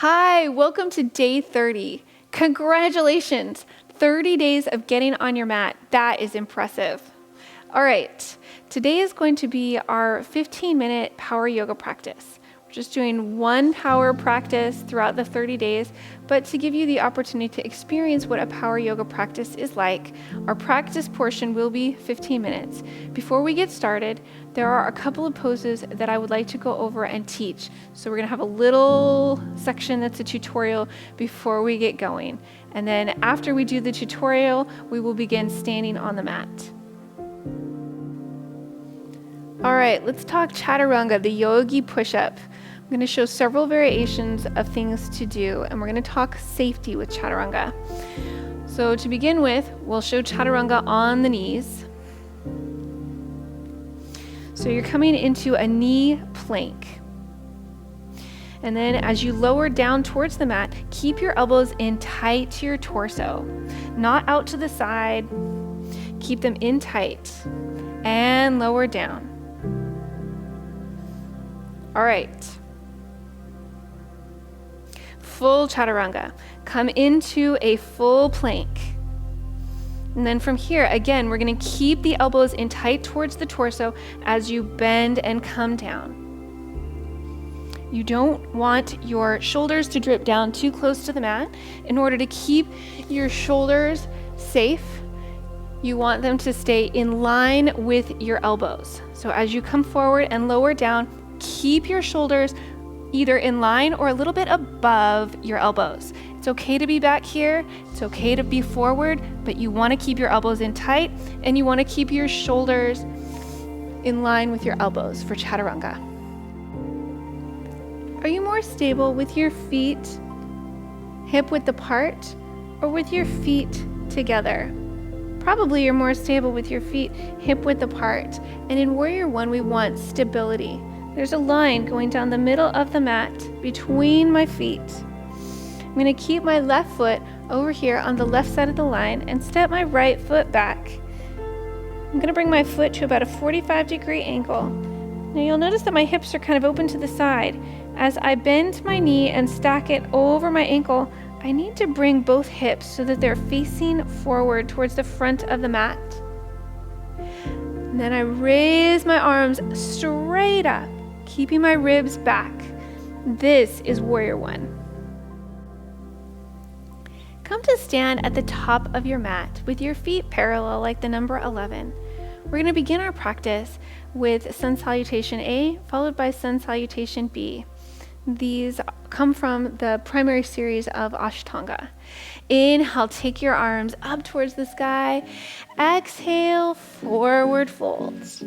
Hi, welcome to day 30. Congratulations, 30 days of getting on your mat. That is impressive. All right, today is going to be our 15-minute power yoga practice. We're just doing one power practice throughout the 30 days, but to give you the opportunity to experience what a power yoga practice is like, our practice portion will be 15 minutes. Before we get started, there are a couple of poses that I would like to go over and teach. So we're gonna have a little section that's a tutorial before we get going. And then after we do the tutorial, we will begin standing on the mat. All right, let's talk Chaturanga, the yogi push-up. I'm gonna show several variations of things to do, and we're gonna talk safety with Chaturanga. So to begin with, we'll show Chaturanga on the knees. So you're coming into a knee plank. And then as you lower down towards the mat, keep your elbows in tight to your torso, not out to the side. Keep them in tight and lower down. All right. Full Chaturanga. Come into a full plank. And then from here, again, we're going to keep the elbows in tight towards the torso as you bend and come down. You don't want your shoulders to drip down too close to the mat. In order to keep your shoulders safe, you want them to stay in line with your elbows. So as you come forward and lower down, keep your shoulders either in line or a little bit above your elbows. It's okay to be back here, it's okay to be forward, but you want to keep your elbows in tight and you want to keep your shoulders in line with your elbows for Chaturanga. Are you more stable with your feet hip width apart or with your feet together? Probably you're more stable with your feet hip width apart. And in Warrior One, we want stability. There's a line going down the middle of the mat between my feet. I'm going to keep my left foot over here on the left side of the line and step my right foot back. I'm going to bring my foot to about a 45-degree angle. Now you'll notice that my hips are kind of open to the side. As I bend my knee and stack it over my ankle, I need to bring both hips so that they're facing forward towards the front of the mat. And then I raise my arms straight up, keeping my ribs back. This is Warrior One. Come to stand at the top of your mat with your feet parallel like the number 11. We're going to begin our practice with Sun Salutation A, followed by Sun Salutation B. These come from the primary series of Ashtanga. Inhale, take your arms up towards the sky. Exhale, forward folds.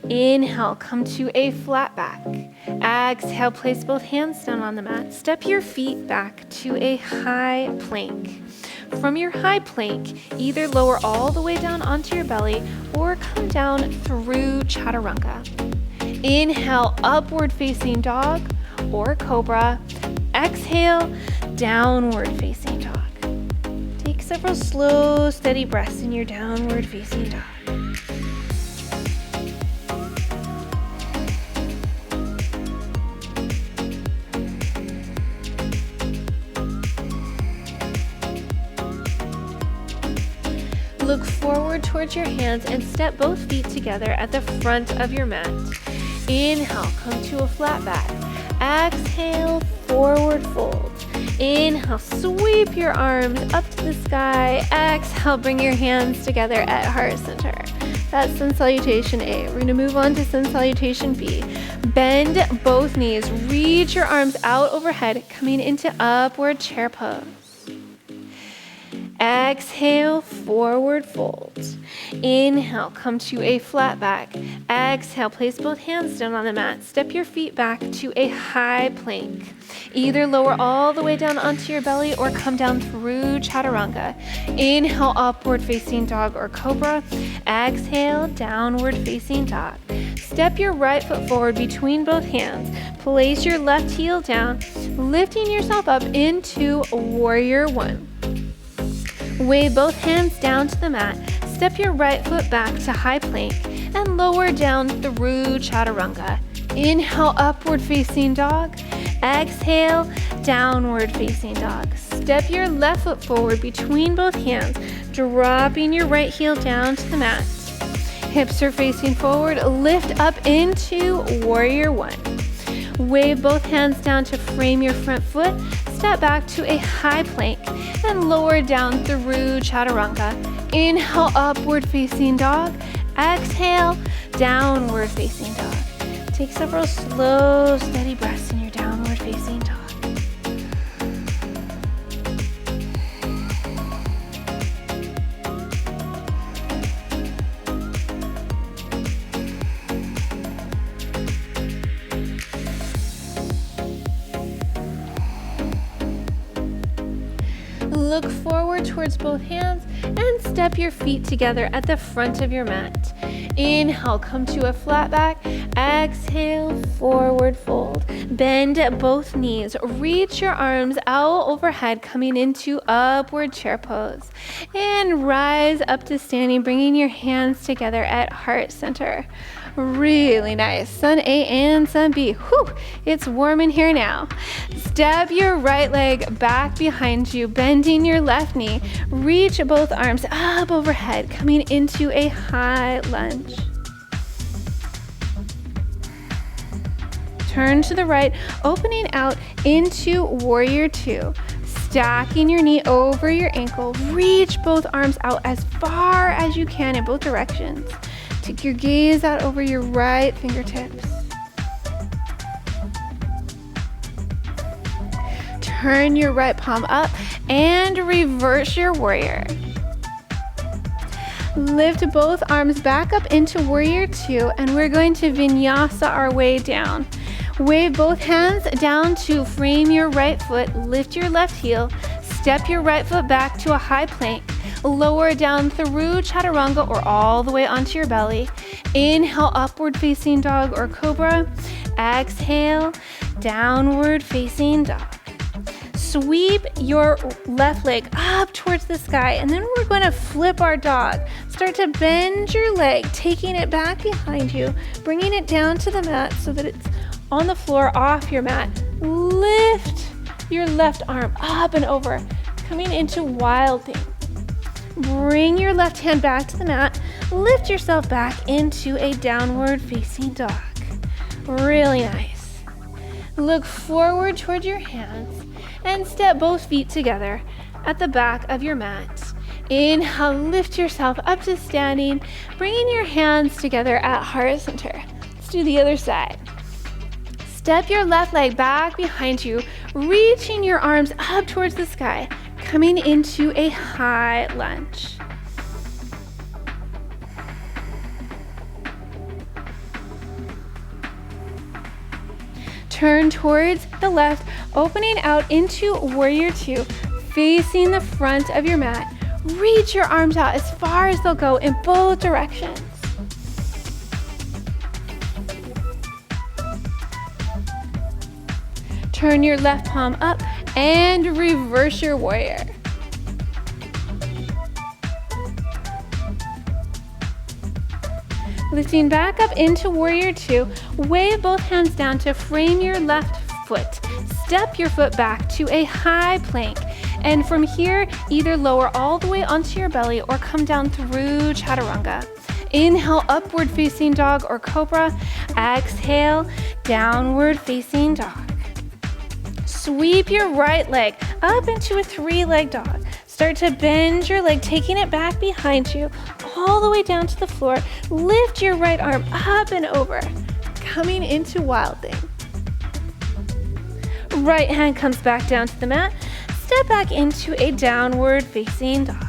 Inhale, come to a flat back. Exhale, place both hands down on the mat. Step your feet back to a high plank. From your high plank, either lower all the way down onto your belly or come down through Chaturanga. Inhale, upward facing dog or cobra. Exhale, downward facing dog. Take several slow, steady breaths in your downward facing dog. Look forward towards your hands and step both feet together at the front of your mat. Inhale, come to a flat back. Exhale, forward fold. Inhale, sweep your arms up to the sky. Exhale, bring your hands together at heart center. That's Sun Salutation A. We're going to move on to Sun Salutation B. Bend both knees. Reach your arms out overhead, coming into upward chair pose. Exhale, forward fold. Inhale, come to a flat back. Exhale, place both hands down on the mat. Step your feet back to a high plank. Either lower all the way down onto your belly or come down through Chaturanga. Inhale, upward facing dog or cobra. Exhale, downward facing dog. Step your right foot forward between both hands. Place your left heel down, lifting yourself up into Warrior One. Wave both hands down to the mat. Step your right foot back to high plank and lower down through Chaturanga. Inhale, upward facing dog. Exhale, downward facing dog. Step your left foot forward between both hands, dropping your right heel down to the mat. Hips are facing forward. Lift up into warrior one. Wave both hands down to frame your front foot. Step back to a high plank and lower down through chaturanga. Inhale, upward facing dog. Exhale, downward facing dog. Take several slow, steady breaths in your downward facing dog. Look forward towards both hands and step your feet together at the front of your mat. Inhale, come to a flat back. Exhale, forward fold. Bend both knees. Reach your arms out overhead, coming into upward chair pose. And rise up to standing, bringing your hands together at heart center. Really nice. Sun A and Sun B. Whew, it's warm in here now. Step your right leg back behind you, bending your left knee. Reach both arms up overhead, coming into a high lunge. Turn to the right, opening out into warrior two. Stacking your knee over your ankle. Reach both arms out as far as you can in both directions. Take your gaze out over your right fingertips. Turn your right palm up and reverse your warrior. Lift both arms back up into warrior two, and we're going to vinyasa our way down. Wave both hands down to frame your right foot, lift your left heel, step your right foot back to a high plank, lower down through chaturanga or all the way onto your belly. Inhale, upward facing dog or cobra. Exhale, downward facing dog. Sweep your left leg up towards the sky, and then we're going to flip our dog. Start to bend your leg, taking it back behind you, bringing it down to the mat so that it's on the floor off your mat. Lift your left arm up and over, coming into wild thing. Bring your left hand back to the mat. Lift yourself back into a downward facing dog. Really nice. Look forward toward your hands and step both feet together at the back of your mat. Inhale, lift yourself up to standing, bringing your hands together at heart center. Let's do the other side. Step your left leg back behind you, reaching your arms up towards the sky, coming into a high lunge. Turn towards the left, opening out into warrior two, facing the front of your mat. Reach your arms out as far as they'll go in both directions. Turn your left palm up and reverse your warrior. Lifting back up into warrior two, wave both hands down to frame your left foot. Step your foot back to a high plank. And from here, either lower all the way onto your belly or come down through chaturanga. Inhale, upward facing dog or cobra. Exhale, downward facing dog. Sweep your right leg up into a three-leg dog. Start to bend your leg, taking it back behind you, all the way down to the floor. Lift your right arm up and over, coming into wild thing. Right hand comes back down to the mat. Step back into a downward facing dog.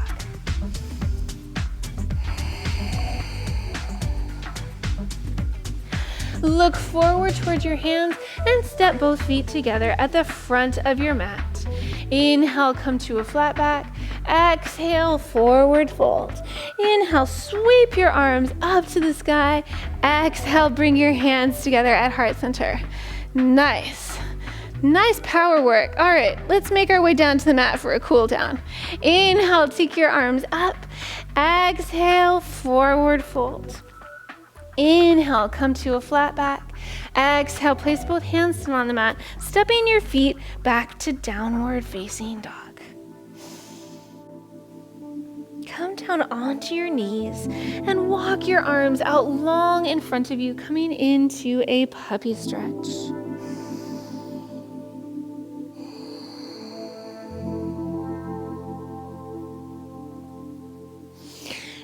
Look forward towards your hands and step both feet together at the front of your mat. Inhale, come to a flat back. Exhale, forward fold. Inhale, sweep your arms up to the sky. Exhale, bring your hands together at heart center. Nice. Nice power work. All right, let's make our way down to the mat for a cool down. Inhale, take your arms up. Exhale, forward fold. Inhale, come to a flat back. Exhale, place both hands on the mat, stepping your feet back to downward facing dog. Come down onto your knees and walk your arms out long in front of you, coming into a puppy stretch.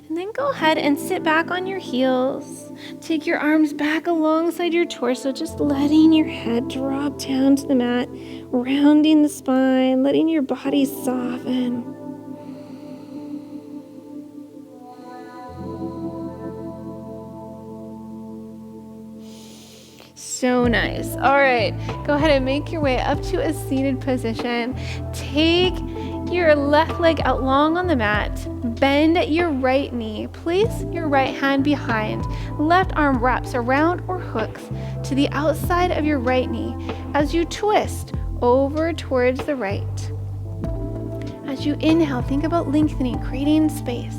And then go ahead and sit back on your heels. Take your arms back alongside your torso, just letting your head drop down to the mat, rounding the spine, letting your body soften. So nice. All right, go ahead and make your way up to a seated position. Take your left leg out long on the mat. Bend your right knee. Place your right hand behind. Left arm wraps around or hooks to the outside of your right knee as you twist over towards the right. As you inhale, think about lengthening, creating space.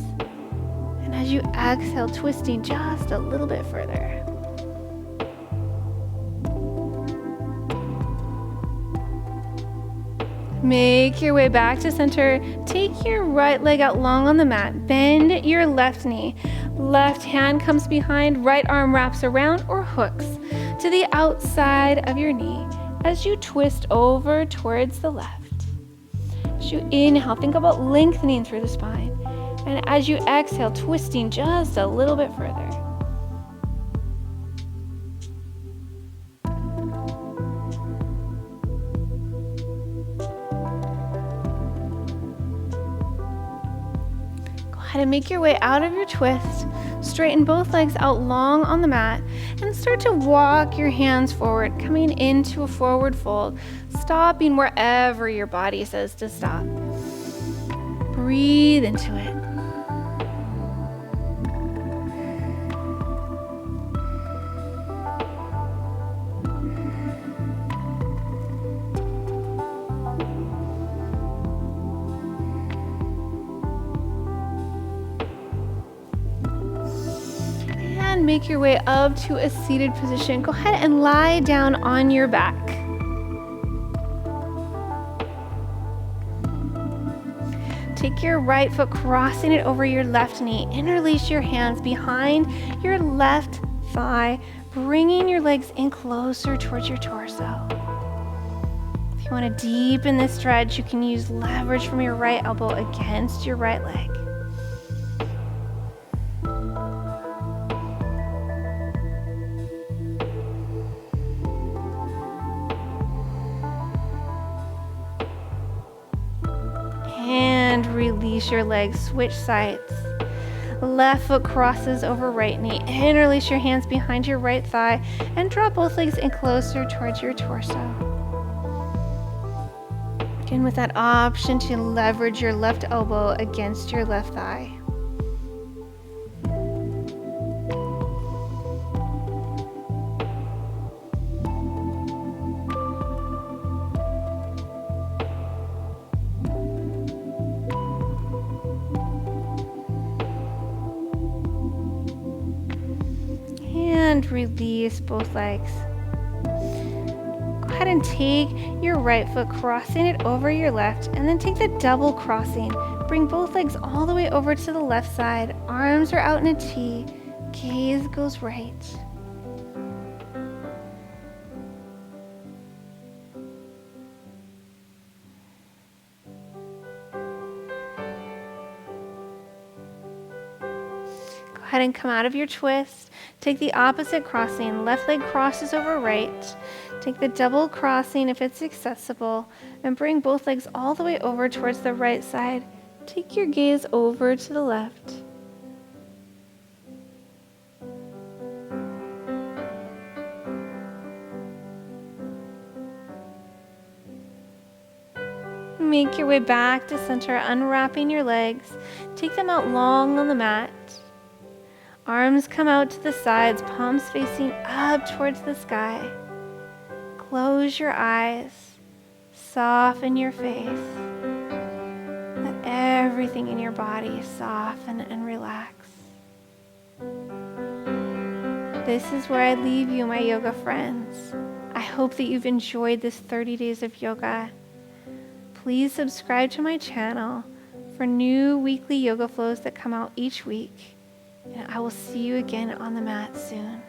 And as you exhale, twisting just a little bit further. Make your way back to center. Take your right leg out long on the mat. Bend your left knee. Left hand comes behind. Right arm wraps around or hooks to the outside of your knee as you twist over towards the left. As you inhale, think about lengthening through the spine. And as you exhale, twisting just a little bit further. And make your way out of your twist. Straighten both legs out long on the mat and start to walk your hands forward, coming into a forward fold, stopping wherever your body says to stop. Breathe into it. Make your way up to a seated position. Go ahead and lie down on your back. Take your right foot, crossing it over your left knee. Interlace your hands behind your left thigh, bringing your legs in closer towards your torso. If you want to deepen this stretch, you can use leverage from your right elbow against your right leg. And release your legs, switch sides. Left foot crosses over right knee. Interlace your hands behind your right thigh and draw both legs in closer towards your torso. Again, with that option to leverage your left elbow against your left thigh. And release both legs. Go ahead and take your right foot, crossing it over your left, and then take the double crossing. Bring both legs all the way over to the left side. Arms are out in a T. Gaze goes right. Go ahead and come out of your twist. Take the opposite crossing. Left leg crosses over right. Take the double crossing if it's accessible, and bring both legs all the way over towards the right side. Take your gaze over to the left. Make your way back to center, unwrapping your legs. Take them out long on the mat. Arms come out to the sides, palms facing up towards the sky. Close your eyes, soften your face. Let everything in your body soften and relax. this is where I leave you, my yoga friends. I hope that you've enjoyed this 30 days of yoga. Please subscribe to my channel for new weekly yoga flows that come out each week. And I will see you again on the mat soon.